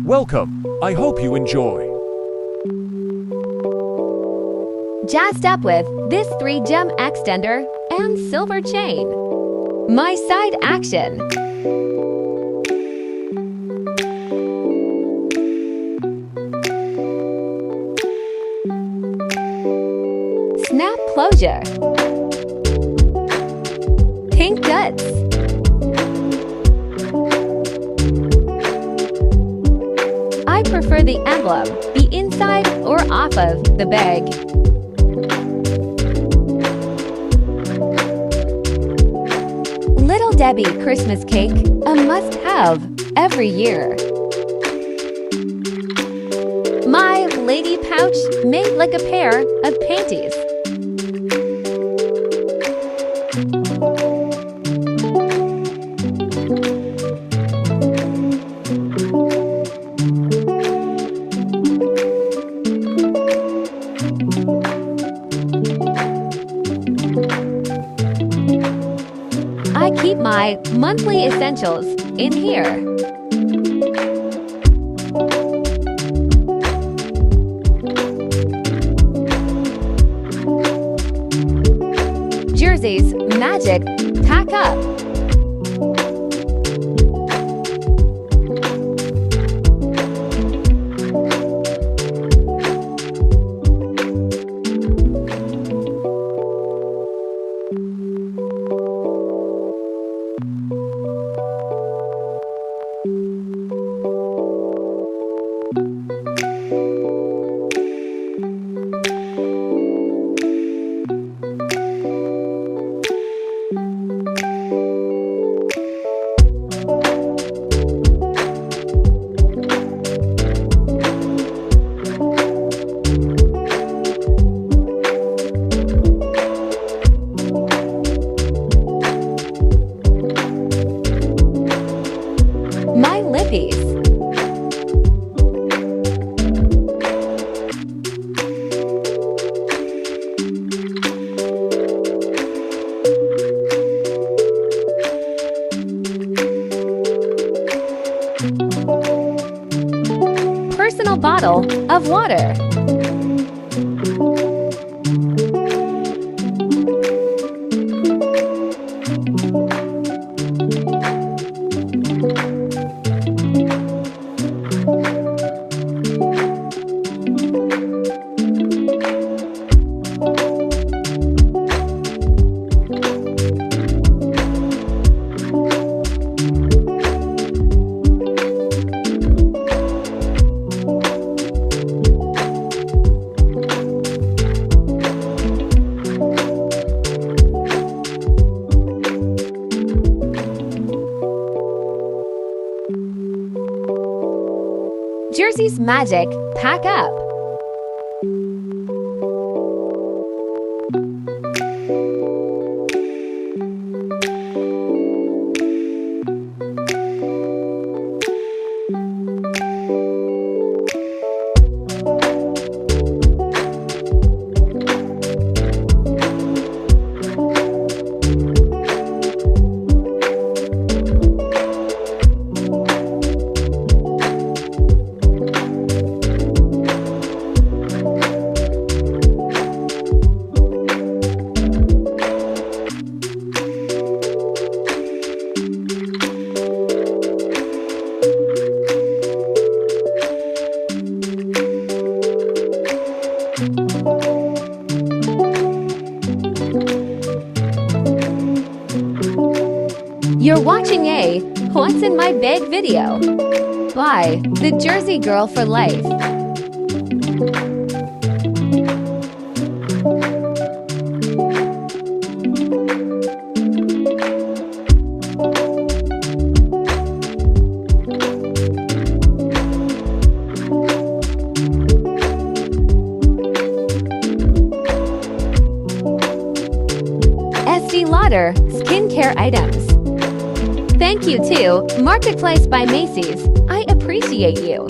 Welcome. I hope you enjoy. Jazzed up with this 3-gem extender and silver chain. My side action. Snap closure. Pink guts. I prefer the emblem, the inside or off of the bag. Little Debbie Christmas cake, a must-have every year. My lady pouch made like a pair of panties. I keep my monthly essentials in here. Jersey's magic pack up. My lippies. Personal bottle of water. Jersey's magic pack up. You're watching a What's in My Bag video by the Jersey Girl for Life. Estee Lauder skincare items. Thank you to Marketplace by Macy's. I appreciate you.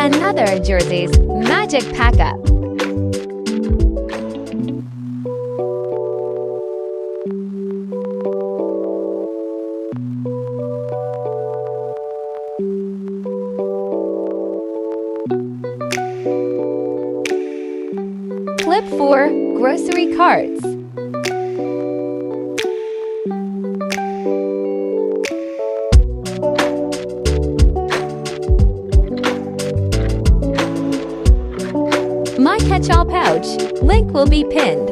Another Jersey's Magic Pack-Up. Clip 4 Grocery Carts. My catch-all pouch. Link will be pinned.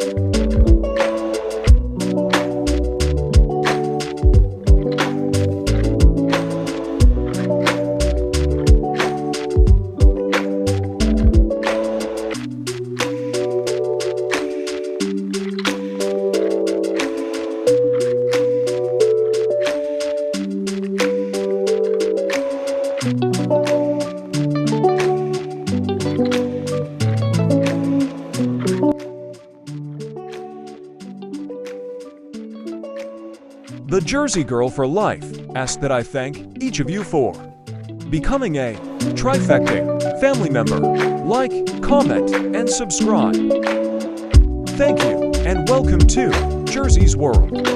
The Jersey Girl for Life asks that I thank each of you for becoming a trifecting family member. Like, comment, and subscribe. Thank you, and welcome to Jersey's World.